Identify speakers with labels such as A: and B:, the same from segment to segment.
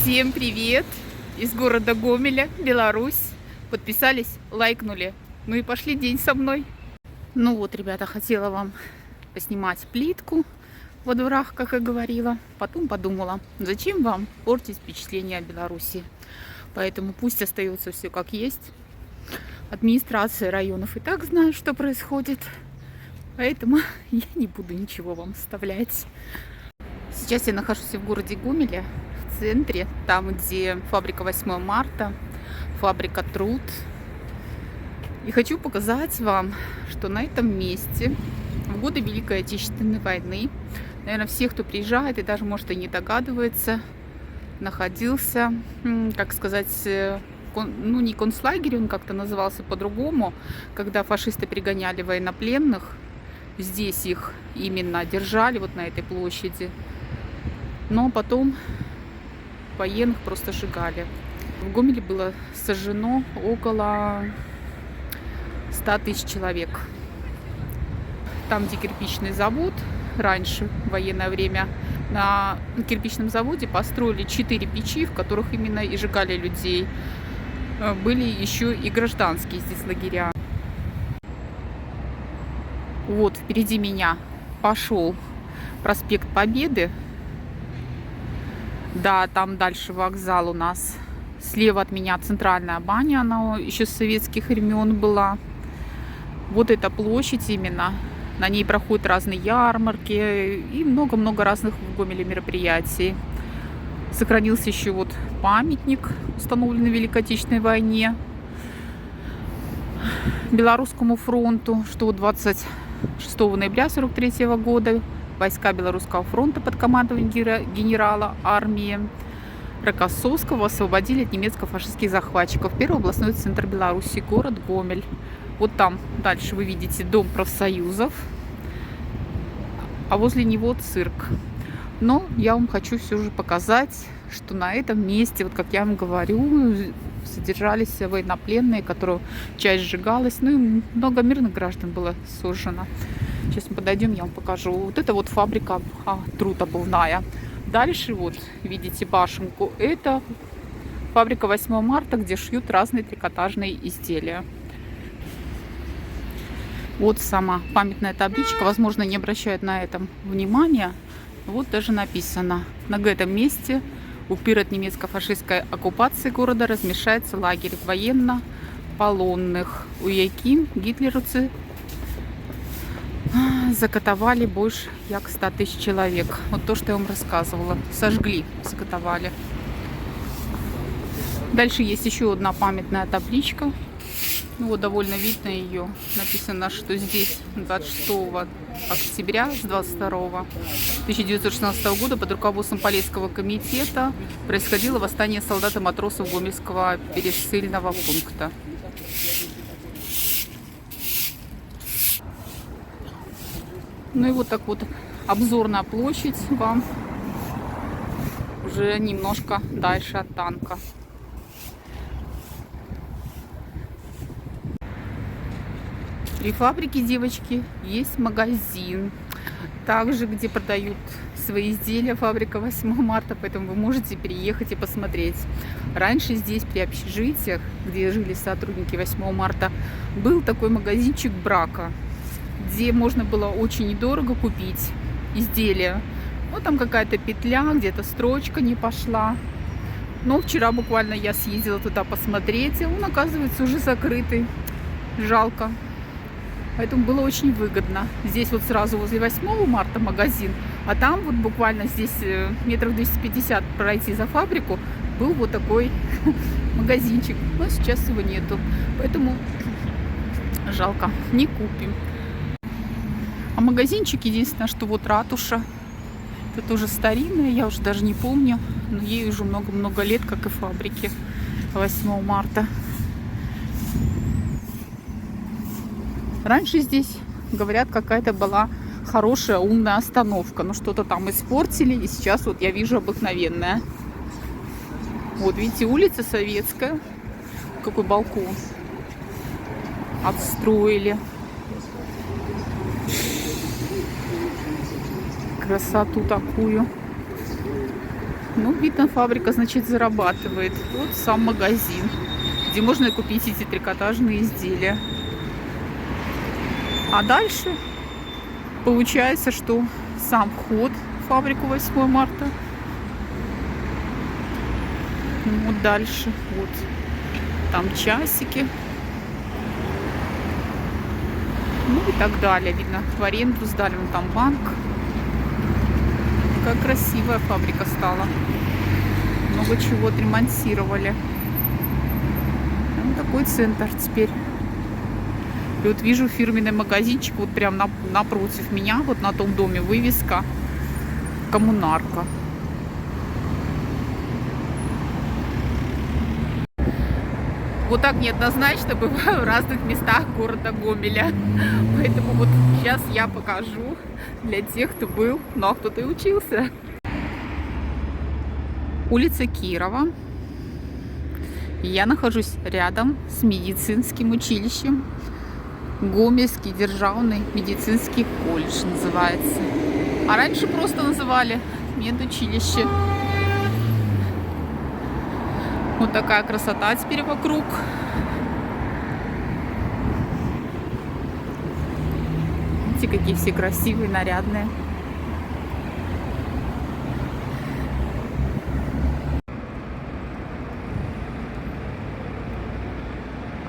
A: Всем привет из города Гомеля, Беларусь. Подписались, лайкнули. Ну и пошли день со мной. Ну вот, ребята, хотела вам поснимать плитку во дворах, как и говорила. Потом подумала, зачем вам портить впечатление о Беларуси. Поэтому пусть остается все как есть. Администрация районов и так знает, что происходит. Поэтому я не буду ничего вам вставлять. Сейчас я нахожусь в городе Гомеле, в центре, там, где фабрика 8 марта, фабрика Труд. И хочу показать вам, что на этом месте в годы Великой Отечественной войны, наверное, все, кто приезжает и даже, может, и не догадывается, находился, как сказать, ну, не концлагерь, он как-то назывался по-другому, когда фашисты пригоняли военнопленных. Здесь их именно держали, вот на этой площади. Но потом военных просто сжигали. В Гомеле было сожжено около 100 тысяч человек. Там, где кирпичный завод, раньше, в военное время, на кирпичном заводе построили 4 печи, в которых именно и сжигали людей. Были еще и гражданские здесь лагеря. Вот впереди меня пошел проспект Победы. Да, там дальше вокзал у нас. Слева от меня центральная баня, она еще с советских времен была. Вот эта площадь именно. На ней проходят разные ярмарки и много-много разных в Гомеле мероприятий. Сохранился еще вот памятник, установленный в Великой Отечественной войне, Белорусскому фронту, что 26 ноября 1943 года войска Белорусского фронта под командованием генерала армии Рокоссовского освободили от немецко-фашистских захватчиков. Первый областной центр Беларуси, город Гомель. Вот там дальше вы видите дом профсоюзов, а возле него цирк. Но я вам хочу все же показать, что на этом месте, вот как я вам говорю, содержались военнопленные, которые часть сжигалась, ну и много мирных граждан было сожжено. Сейчас мы подойдем, я вам покажу. Вот это вот фабрика Труд обувная. Дальше вот видите башенку. Это фабрика 8 марта, где шьют разные трикотажные изделия. Вот сама памятная табличка. Возможно, не обращают на этом внимания. Вот даже написано: на этом месте у период немецко-фашистской оккупации города размещается лагерь военно-полонных, у яким гитлеровцы закатовали больше як 100 тысяч человек. Вот то, что я вам рассказывала. Сожгли, закатовали. Дальше есть еще одна памятная табличка. Ну вот довольно видно ее. Написано, что здесь 26 октября с 22 1916 года под руководством Полесского комитета происходило восстание солдат и матросов Гомельского пересыльного пункта. Ну и вот так вот обзор на площадь вам уже немножко дальше от танка. При фабрике, девочки, есть магазин, также где продают свои изделия, фабрика 8 марта, поэтому вы можете переехать и посмотреть. Раньше здесь при общежитиях, где жили сотрудники 8 марта, был такой магазинчик брака, где можно было очень недорого купить изделия. Вот там какая-то петля, где-то строчка не пошла. Но вчера буквально я съездила туда посмотреть, и он, оказывается, уже закрытый. Жалко. Поэтому было очень выгодно. Здесь вот сразу возле 8 марта магазин, а там вот буквально здесь метров 250 пройти за фабрику был вот такой магазинчик. Но сейчас его нету. Поэтому жалко, не купим. А магазинчик, единственное, что вот ратуша. Это тоже старинная, я уже даже не помню. Но ей уже много-много лет, как и фабрике 8 марта. Раньше здесь, говорят, какая-то была хорошая, умная остановка. Но что-то там испортили, и сейчас вот я вижу обыкновенная. Вот, видите, улица Советская. Какой балкон. Отстроили. Красоту такую. Ну, видно, фабрика, значит, зарабатывает. Вот сам магазин, где можно купить эти трикотажные изделия. А дальше получается, что сам вход в фабрику 8 марта. Вот дальше, вот там часики. Ну и так далее. Видно, в аренду сдали, вон там банк. Какая красивая фабрика стала. Много чего отремонтировали. Вот такой центр теперь. И вот вижу фирменный магазинчик, вот прям напротив меня, вот на том доме вывеска «Коммунарка». Вот так неоднозначно бываю в разных местах города Гомеля. Поэтому вот сейчас я покажу для тех, кто был, ну а кто-то и учился. Улица Кирова. Я нахожусь рядом с медицинским училищем. Гомельский державный медицинский колледж называется. А раньше просто называли медучилище. Вот такая красота теперь вокруг. Видите, какие все красивые, нарядные.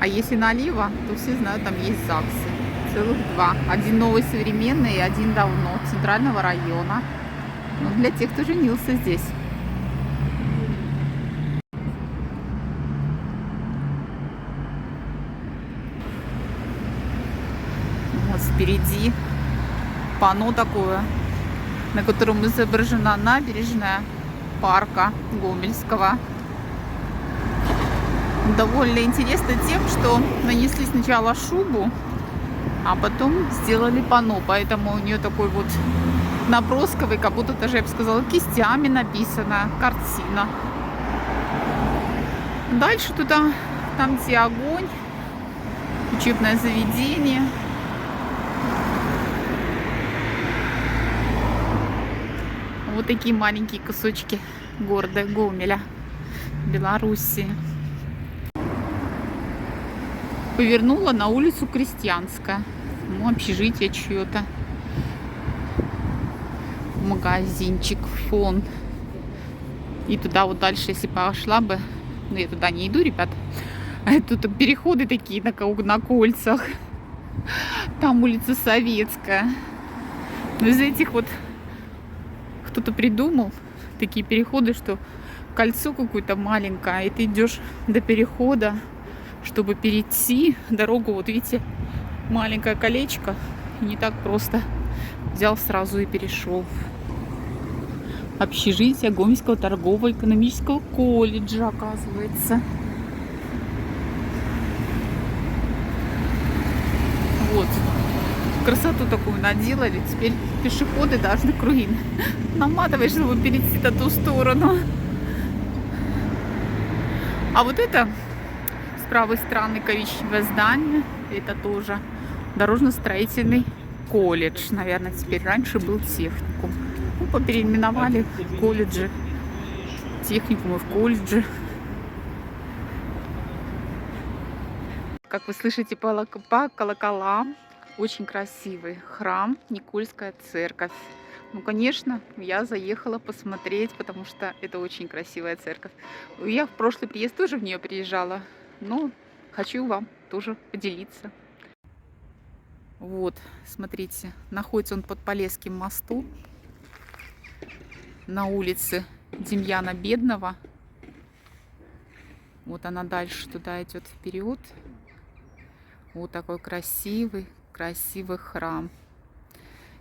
A: А если налево, то все знают, там есть ЗАГСы. Целых два. Один новый, современный, и один давно, центрального района. Но для тех, кто женился здесь. Вот впереди панно такое, на котором изображена набережная парка Гомельского. Довольно интересно тем, что нанесли сначала шубу, а потом сделали панно. Поэтому у нее такой вот набросковый, как будто даже, я бы сказала, кистями написана картина. Дальше туда, там где огонь, учебное заведение. Вот такие маленькие кусочки города Гомеля, Белоруссии. Повернула на улицу Крестьянская. Ну, общежитие чье-то. Магазинчик, фон. И туда вот дальше, если пошла бы... Ну, я туда не иду, ребят. Тут переходы такие на кольцах. Там улица Советская. Но из этих вот... Кто-то придумал такие переходы, что кольцо какое-то маленькое. И ты идешь до перехода, чтобы перейти дорогу. Вот видите, маленькое колечко. Не так просто. Взял сразу и перешел. Общежитие Гомельского торгово-экономического колледжа, оказывается. Вот. Красоту такую наделали. Теперь пешеходы должны круги наматывать, чтобы перейти на ту сторону. А вот это с правой стороны коричневое здание. Это тоже дорожно-строительный колледж. Наверное, теперь раньше был техникум. Ну, попереименовали колледжи. Техникумы в колледже. Как вы слышите по колоколам, очень красивый храм, Никольская церковь. Ну, конечно, я заехала посмотреть, потому что это очень красивая церковь. Я в прошлый приезд тоже в нее приезжала, но хочу вам тоже поделиться. Вот, смотрите, находится он под Полесским мостом на улице Демьяна Бедного. Вот она дальше туда идет вперед. Вот такой красивый храм.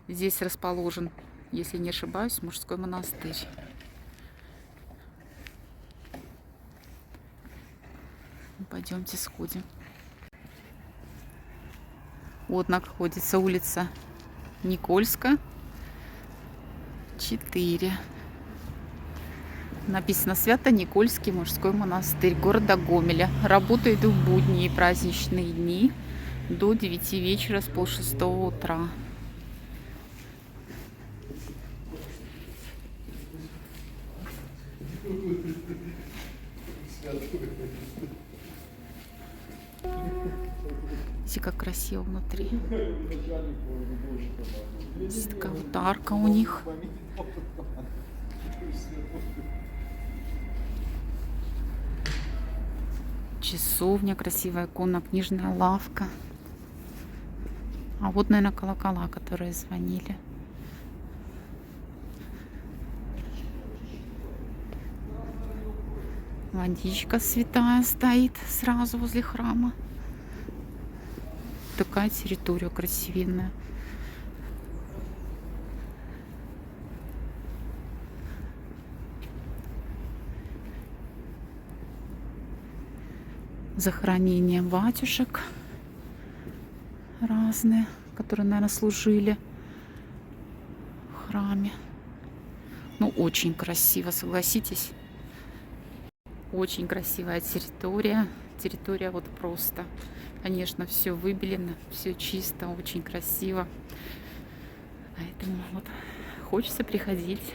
A: Здесь расположен, если не ошибаюсь, мужской монастырь. Пойдемте сходим. Вот находится улица Никольская, 4. Написано Свято-Никольский мужской монастырь города Гомеля. Работает в будние и праздничные дни до 9 вечера с 5:30 утра. Видите, как красиво внутри. Здесь такая вот арка у них. Часовня, красивая икона, книжная лавка. А вот, наверное, колокола, которые звонили. Водичка святая стоит сразу возле храма. Такая территория красивенная. Захоронения батюшек разные, которые, наверное, служили в храме. Ну, очень красиво, согласитесь. Очень красивая территория. Территория вот просто, конечно, все выбелено, все чисто, очень красиво. Поэтому вот хочется приходить.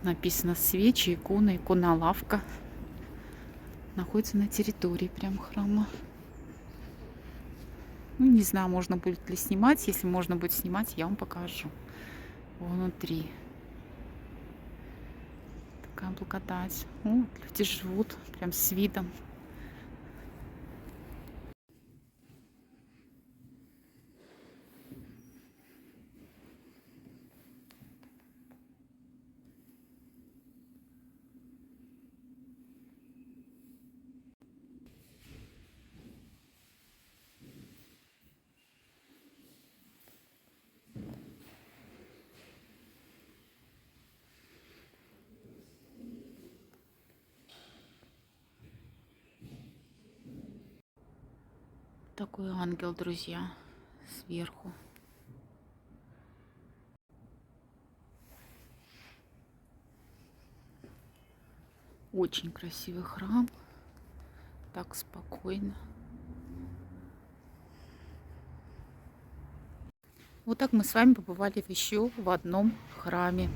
A: Написано свечи, икона, икона лавка. Находится на территории прям храма. Ну, не знаю, можно будет ли снимать. Если можно будет снимать, я вам покажу внутри. Такая благодать. Вот, люди живут прям с видом. Такой ангел, друзья, сверху. Очень красивый храм. Так спокойно. Вот так мы с вами побывали еще в одном храме.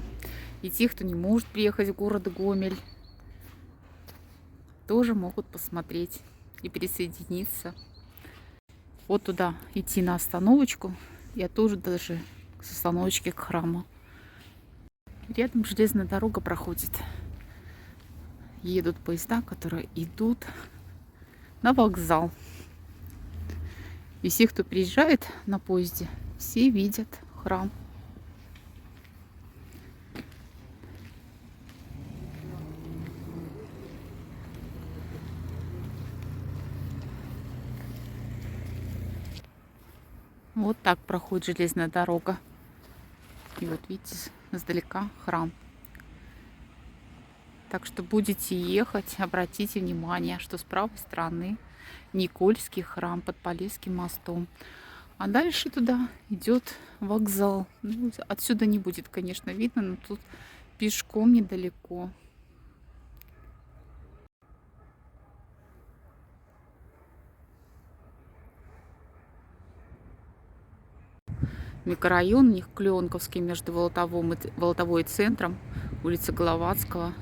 A: И те, кто не может приехать в город Гомель, тоже могут посмотреть и присоединиться. Вот туда идти на остановочку. Я тоже даже с остановочки к храму. Рядом железная дорога проходит. Едут поезда, которые идут на вокзал. И все, кто приезжает на поезде, все видят храм. Вот так проходит железная дорога. И вот видите, сдалека храм. Так что будете ехать, обратите внимание, что с правой стороны Никольский храм под Полесским мостом. А дальше туда идет вокзал. Ну, отсюда не будет, конечно, видно, но тут пешком недалеко. Микрорайон у них Клеенковский между Волотовой и центром, улица Головацкого.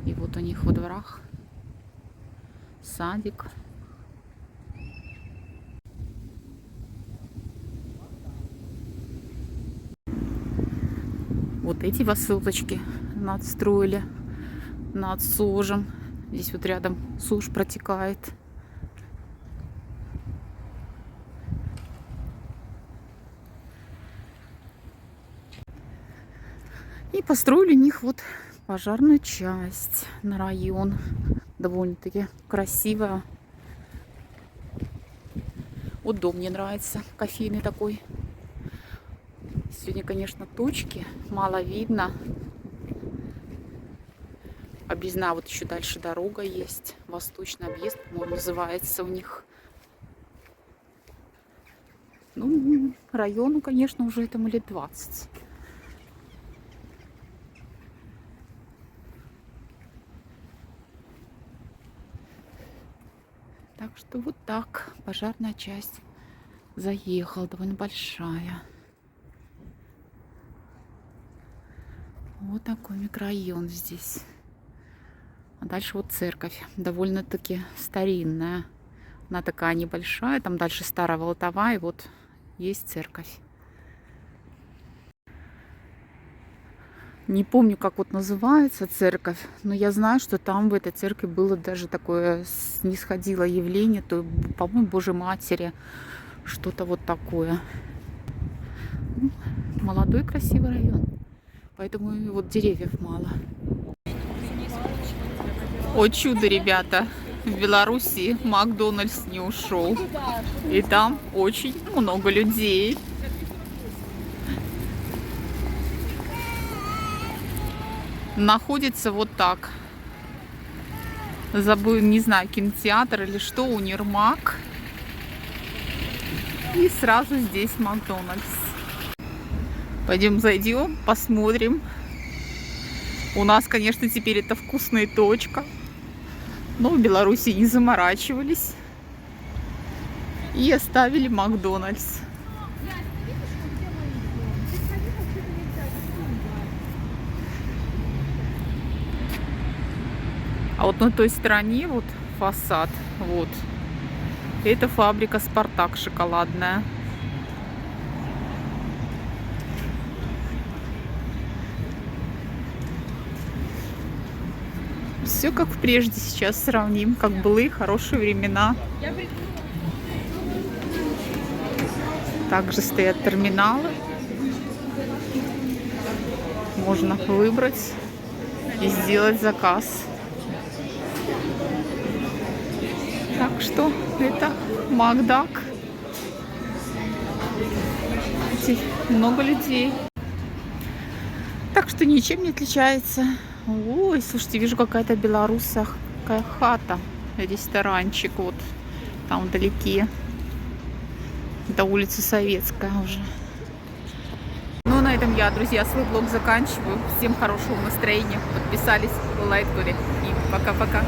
A: И вот у них во дворах садик. Вот эти высоточки надстроили над Сожем. Здесь вот рядом Сож протекает. И построили у них вот пожарную часть на район. Довольно-таки красивая. Вот дом мне нравится. Кофейный такой. Сегодня, конечно, тучки. Мало видно. Объездная вот еще дальше дорога есть. Восточный объезд, по-моему, называется у них. Ну, району, конечно, уже этому лет 20. Так что вот так пожарная часть заехала, довольно большая. Вот такой микрорайон здесь. А дальше вот церковь. Довольно-таки старинная. Она такая небольшая. Там дальше Старая Волотова. И вот есть церковь. Не помню, как вот называется церковь, но я знаю, что там в этой церкви было даже такое снисходило явление, то, по-моему, Божьей Матери, что-то вот такое. Ну, молодой красивый район, поэтому и вот деревьев мало. О чудо, ребята! В Беларуси Макдональдс не ушел, и там очень много людей. Находится вот так. Забыл, не знаю, кинотеатр или что, универмаг. И сразу здесь Макдональдс. Пойдем зайдем, посмотрим. У нас, конечно, теперь это вкусная точка. Но в Беларуси не заморачивались. И оставили Макдональдс. А вот на той стороне вот фасад, вот, это фабрика «Спартак» шоколадная. Все как прежде, сейчас сравним, как были хорошие времена. Также стоят терминалы. Можно выбрать и сделать заказ. Так что это Макдак. Много людей. Так что ничем не отличается. Ой, слушайте, вижу какая-то белорусская хата. Ресторанчик вот там вдалеке. Это улица Советская уже. Ну, на этом я, друзья, свой влог заканчиваю. Всем хорошего настроения. Подписались, лайкнули. И пока-пока.